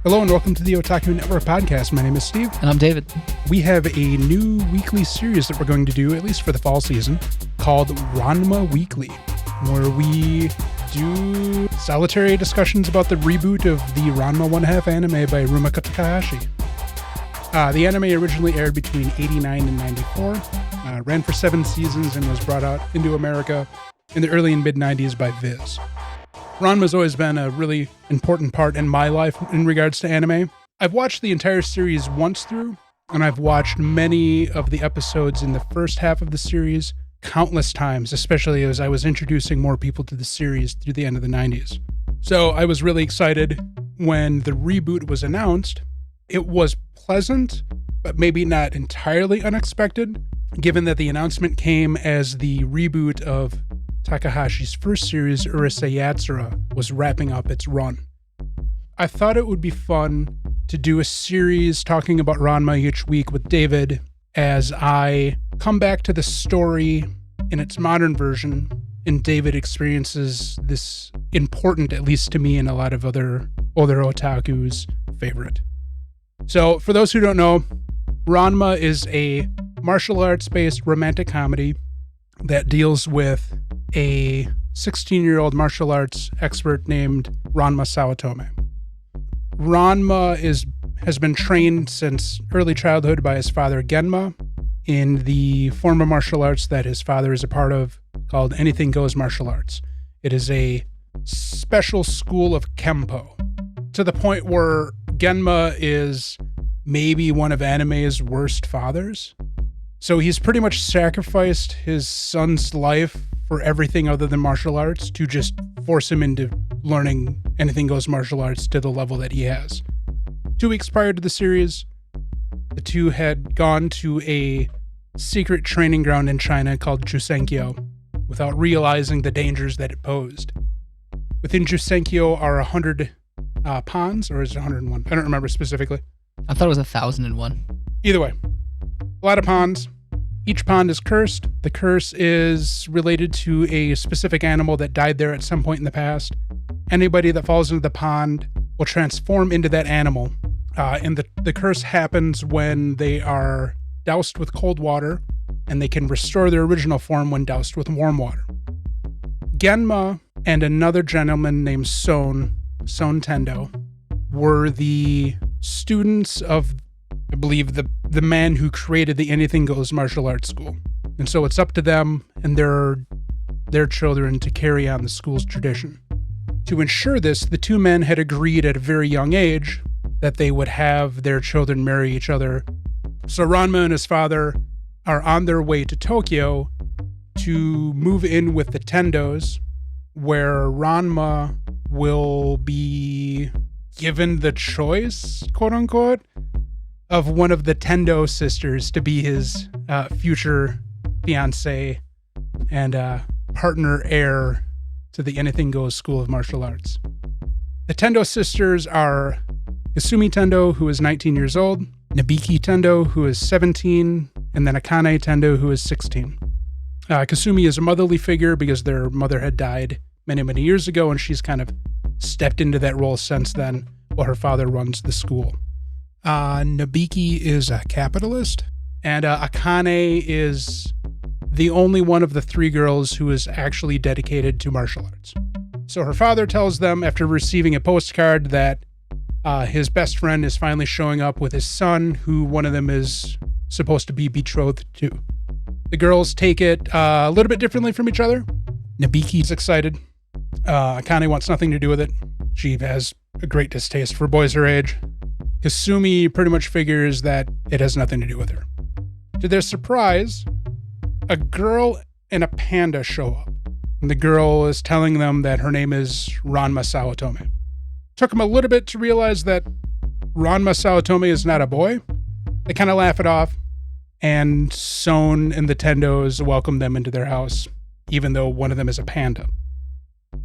Hello and welcome to the Otaku Network podcast. My name is Steve. And I'm David. We have a new weekly series that we're going to do, at least for the fall season, called Ranma Weekly, where we do solitary discussions about the reboot of the Ranma 1/2 anime by Rumiko Takahashi. The anime originally aired between 89 and 94, ran for 7 seasons, and was brought out into America in the early and mid-90s by Viz. Ranma's always been a really important part in my life in regards to anime. I've watched the entire series once through, and I've watched many of the episodes in the first half of the series countless times, especially as I was introducing more people to the series through the end of the 90s. So I was really excited when the reboot was announced. It was pleasant, but maybe not entirely unexpected, given that the announcement came as the reboot of Takahashi's first series, Urusei Yatsura, was wrapping up its run. I thought it would be fun to do a series talking about Ranma each week with David as I come back to the story in its modern version, and David experiences this important, at least to me and a lot of other older otakus, favorite. So, for those who don't know, Ranma is a martial arts-based romantic comedy that deals with a 16-year-old martial arts expert named Ranma Sawatome. Ranma has been trained since early childhood by his father Genma in the form of martial arts that his father is a part of, called Anything Goes Martial Arts. It is a special school of kenpo, to the point where Genma is maybe one of anime's worst fathers. So he's pretty much sacrificed his son's life for everything other than martial arts to just force him into learning Anything Goes Martial Arts to the level that he has. 2 weeks prior to the series, the two had gone to a secret training ground in China called Jusenkyo without realizing the dangers that it posed. Within Jusenkyo are 100 ponds, or is it 101? I don't remember specifically. I thought it was 1,001. Either way, a lot of ponds. Each pond is cursed. The curse is related to a specific animal that died there at some point in the past. Anybody that falls into the pond will transform into that animal. And the curse happens when they are doused with cold water, and they can restore their original form when doused with warm water. Genma and another gentleman named Son Tendo, were the students of, I believe, the man who created the Anything Goes Martial Arts School. And so it's up to them and their children to carry on the school's tradition. To ensure this, the 2 men had agreed at a very young age that they would have their children marry each other. So Ranma and his father are on their way to Tokyo to move in with the Tendos, where Ranma will be given the choice, quote unquote, of one of the Tendo sisters to be his future fiance and partner heir to the Anything Goes School of Martial Arts. The Tendo sisters are Kasumi Tendo, who is 19 years old, Nabiki Tendo, who is 17, and then Akane Tendo, who is 16. Kasumi is a motherly figure because their mother had died many, many years ago, and she's kind of stepped into that role since then while her father runs the school. Nabiki is a capitalist, and Akane is the only one of the 3 girls who is actually dedicated to martial arts. So her father tells them, after receiving a postcard, that his best friend is finally showing up with his son, who one of them is supposed to be betrothed to. The girls take it a little bit differently from each other. Nabiki's excited. Akane wants nothing to do with it. She has a great distaste for boys her age. Kasumi pretty much figures that it has nothing to do with her. To their surprise, a girl and a panda show up, and the girl is telling them that her name is Ranma Sawatome. Took them a little bit to realize that Ranma Sawatome is not a boy. They kind of laugh it off, and Son and the Tendos welcome them into their house, even though one of them is a panda.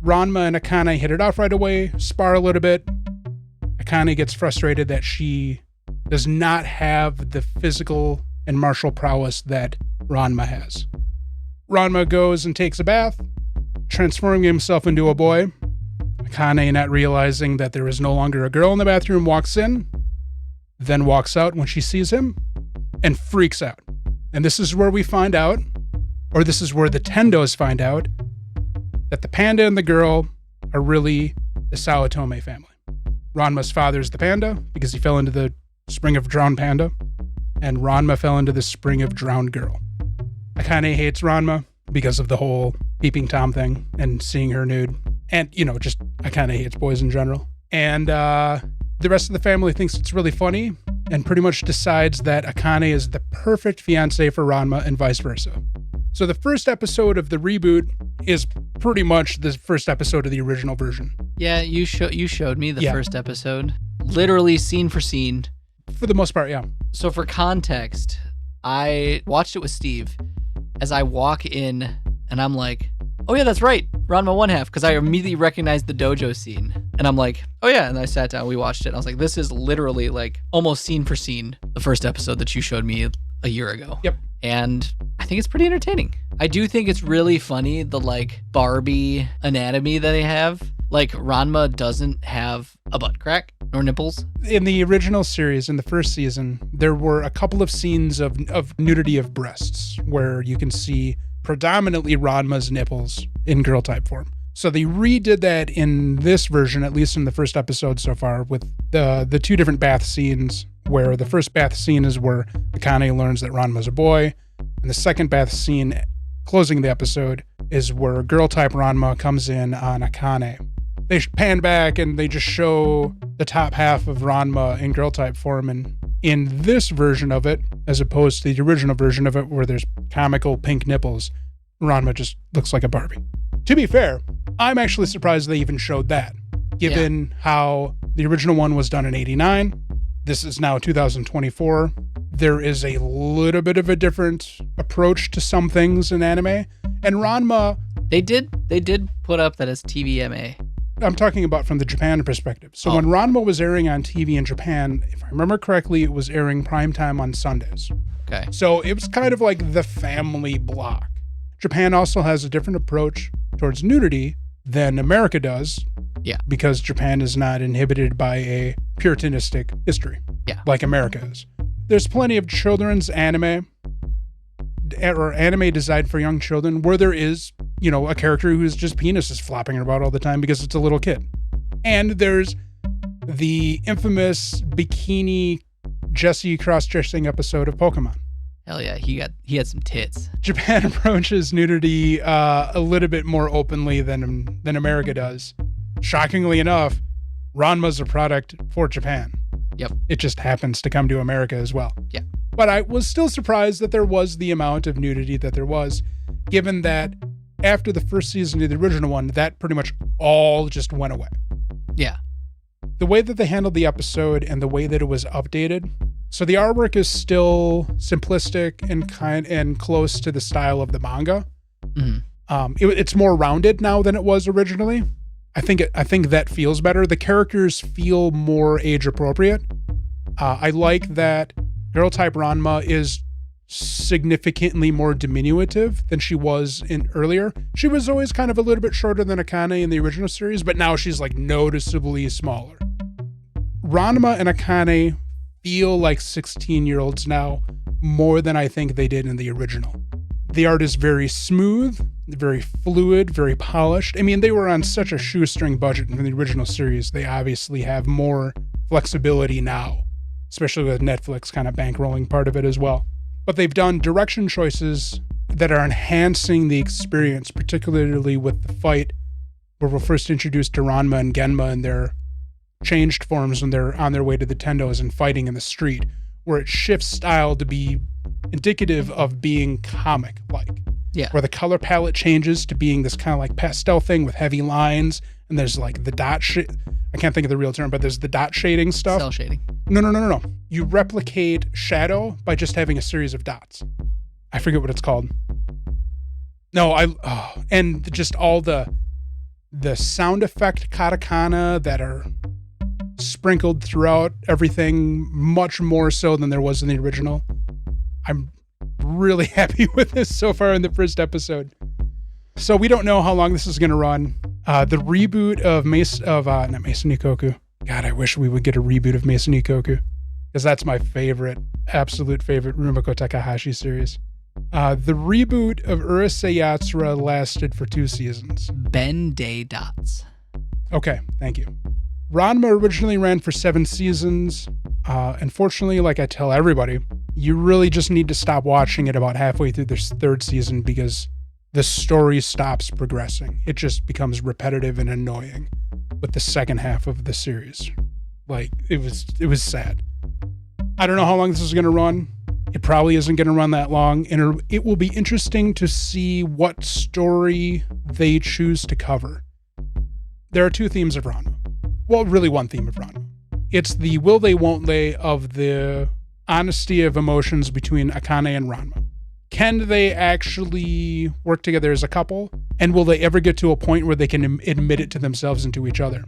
Ranma and Akane hit it off right away, spar a little bit. Akane gets frustrated that she does not have the physical and martial prowess that Ranma has. Ranma goes and takes a bath, transforming himself into a boy. Akane, not realizing that there is no longer a girl in the bathroom, walks in, then walks out when she sees him, and freaks out. And this is where we find out, or this is where the Tendos find out, that the panda and the girl are really the Sawatome family. Ranma's father is the panda because he fell into the spring of drowned panda, and Ranma fell into the spring of drowned girl. Akane hates Ranma because of the whole peeping Tom thing and seeing her nude. And, just Akane hates boys in general. And the rest of the family thinks it's really funny and pretty much decides that Akane is the perfect fiance for Ranma and vice versa. So the first episode of the reboot is pretty much the first episode of the original version. Yeah, you showed me the first episode. Literally scene for scene. For the most part, yeah. So for context, I watched it with Steve. As I walk in and I'm like, oh yeah, that's right, Ranma 1/2, because I immediately recognized the dojo scene. And I'm like, oh yeah, and I sat down, we watched it, and I was like, this is literally like almost scene for scene the first episode that you showed me a year ago. Yep. And I think it's pretty entertaining. I do think it's really funny, the like Barbie anatomy that they have. Like Ranma doesn't have a butt crack or nipples. In the original series, in the first season, there were a couple of scenes of nudity of breasts where you can see predominantly Ranma's nipples in girl type form. So they redid that in this version, at least in the first episode so far, with the two different bath scenes, where the first bath scene is where Akane learns that Ranma's a boy, and the second bath scene, closing the episode, is where girl type Ranma comes in on Akane. They pan back and they just show the top half of Ranma in girl type form, and in this version of it, as opposed to the original version of it where there's comical pink nipples, Ranma just looks like a Barbie. To be fair, I'm actually surprised they even showed that, given how the original one was done in 89. This is now 2024. There is a little bit of a different approach to some things in anime. And Ranma... They did put up that as TVMA. I'm talking about from the Japan perspective. So when Ranma was airing on TV in Japan, if I remember correctly, it was airing primetime on Sundays. Okay. So it was kind of like the family block. Japan also has a different approach towards nudity than America does. Yeah. Because Japan is not inhibited by a puritanistic history. Yeah. Like America is. There's plenty of children's anime or anime designed for young children where there is, a character who's just penis is flopping about all the time because it's a little kid. And there's the infamous bikini Jessie cross-dressing episode of Pokemon. Hell yeah, he had some tits. Japan approaches nudity a little bit more openly than America does. Shockingly enough, Ranma's a product for Japan. Yep. It just happens to come to America as well. Yeah. But I was still surprised that there was the amount of nudity that there was, given that after the first season of the original one, that pretty much all just went away. Yeah. The way that they handled the episode and the way that it was updated. So the artwork is still simplistic and close to the style of the manga. Mm-hmm. It's more rounded now than it was originally. I think that feels better. The characters feel more age appropriate. I like that girl type Ranma is significantly more diminutive than she was in earlier. She was always kind of a little bit shorter than Akane in the original series, but now she's like noticeably smaller. Ranma and Akane feel like 16-year-olds now more than I think they did in the original. The art is very smooth, very fluid, very polished. I mean, they were on such a shoestring budget in the original series. They obviously have more flexibility now, especially with Netflix kind of bankrolling part of it as well. But they've done direction choices that are enhancing the experience, particularly with the fight where we're first introduced to Ranma and Genma in their changed forms when they're on their way to the Tendos and fighting in the street, where it shifts style to be indicative of being comic-like. Yeah. Where the color palette changes to being this kind of like pastel thing with heavy lines, and there's like the dot I can't think of the real term, but there's the dot shading stuff. Cell shading. No. You replicate shadow by just having a series of dots. I forget what it's called. And just all the sound effect katakana that are sprinkled throughout everything, much more so than there was in the original. I'm really happy with this so far in the first episode. So we don't know how long this is going to run. The reboot of not Mason Ikoku. God, I wish we would get a reboot of Mason Ikoku, because that's my absolute favorite Rumiko Takahashi series. The reboot of Urusei Yatsura lasted for 2 seasons. Ben Day Dots. Okay, thank you. Ranma originally ran for 7 seasons. Unfortunately, like I tell everybody, you really just need to stop watching it about halfway through this 3rd season, because the story stops progressing. It just becomes repetitive and annoying with the second half of the series. Like, it was sad. I don't know how long this is going to run. It probably isn't going to run that long, and it will be interesting to see what story they choose to cover. There are 2 themes of Ranma. Well, really 1 theme of Ranma. It's the will they, won't they of the honesty of emotions between Akane and Ranma. Can they actually work together as a couple? And will they ever get to a point where they can admit it to themselves and to each other?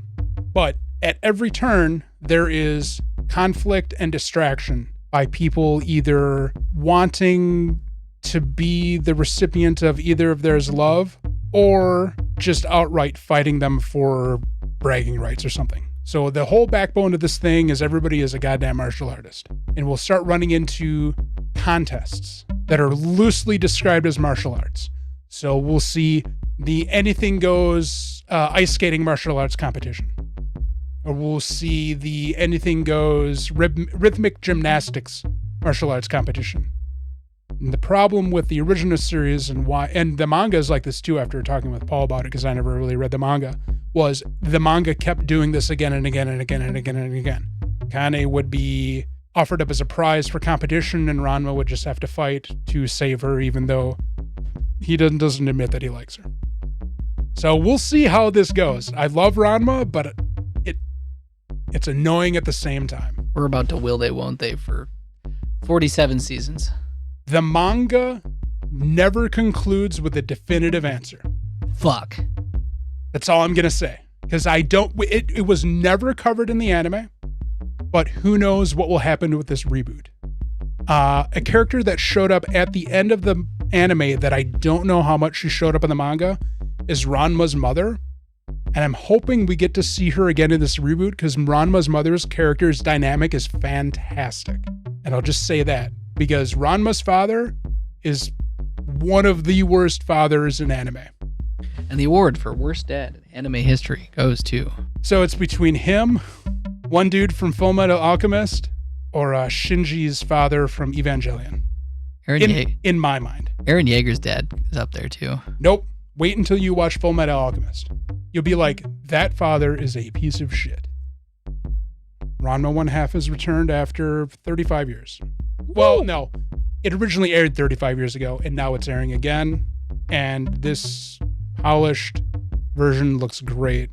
But at every turn, there is conflict and distraction by people either wanting to be the recipient of either of theirs love, or just outright fighting them for bragging rights or something. So the whole backbone of this thing is everybody is a goddamn martial artist. And we'll start running into contests that are loosely described as martial arts. So we'll see the anything goes ice skating martial arts competition. Or we'll see the anything goes rhythmic gymnastics martial arts competition. And the problem with the original series and the manga is like this too, after talking with Paul about it, because I never really read the manga, was the manga kept doing this again and again and again and again and again. Kane would be offered up as a prize for competition, and Ranma would just have to fight to save her, even though he doesn't admit that he likes her. So we'll see how this goes. I love Ranma, but it's annoying at the same time. We're about to will they, won't they for 47 seasons. The manga never concludes with a definitive answer. Fuck. That's all I'm going to say. Because it was never covered in the anime, but who knows what will happen with this reboot. A character that showed up at the end of the anime that I don't know how much she showed up in the manga is Ranma's mother. And I'm hoping we get to see her again in this reboot, because Ranma's mother's character's dynamic is fantastic. And I'll just say that, because Ranma's father is one of the worst fathers in anime. And the award for worst dad in anime history goes to... So it's between him, one dude from Fullmetal Alchemist, or Shinji's father from Evangelion. In my mind. Eren Yeager's dad is up there too. Nope. Wait until you watch Fullmetal Alchemist. You'll be like, that father is a piece of shit. Ranma 1/2 is returned after 35 years. Well, no. It originally aired 35 years ago, and now it's airing again. And this polished version looks great,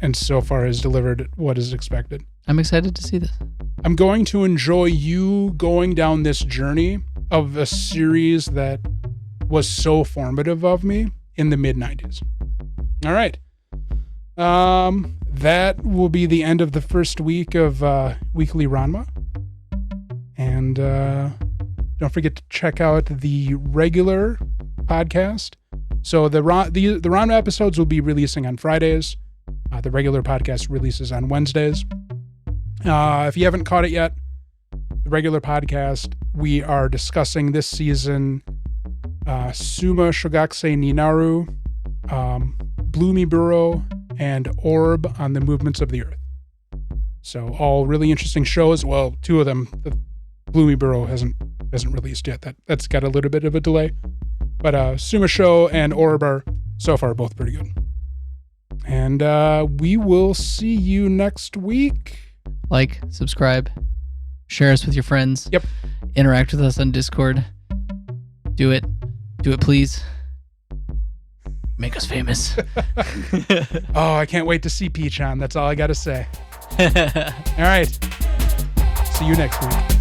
and so far has delivered what is expected. I'm excited to see this. I'm going to enjoy you going down this journey of a series that was so formative of me in the mid-90s. All right. That will be the end of the first week of Weekly Ranma. And don't forget to check out the regular podcast. So the Ranma episodes will be releasing on Fridays. The regular podcast releases on Wednesdays. If you haven't caught it yet, the regular podcast, we are discussing this season Suma Shogakusei ni Naru, Bloomy Burrow, and Orb on the Movements of the Earth. So all really interesting shows. Well, 2 of them, the Bloomy Burrow hasn't released yet. That's got a little bit of a delay. But Suma Show and Orb are so far both pretty good. And we will see you next week. Like, subscribe, share us with your friends. Yep. Interact with us on Discord. Do it. Do it, please. Make us famous. Oh, I can't wait to see Peach on. That's all I got to say. All right. See you next week.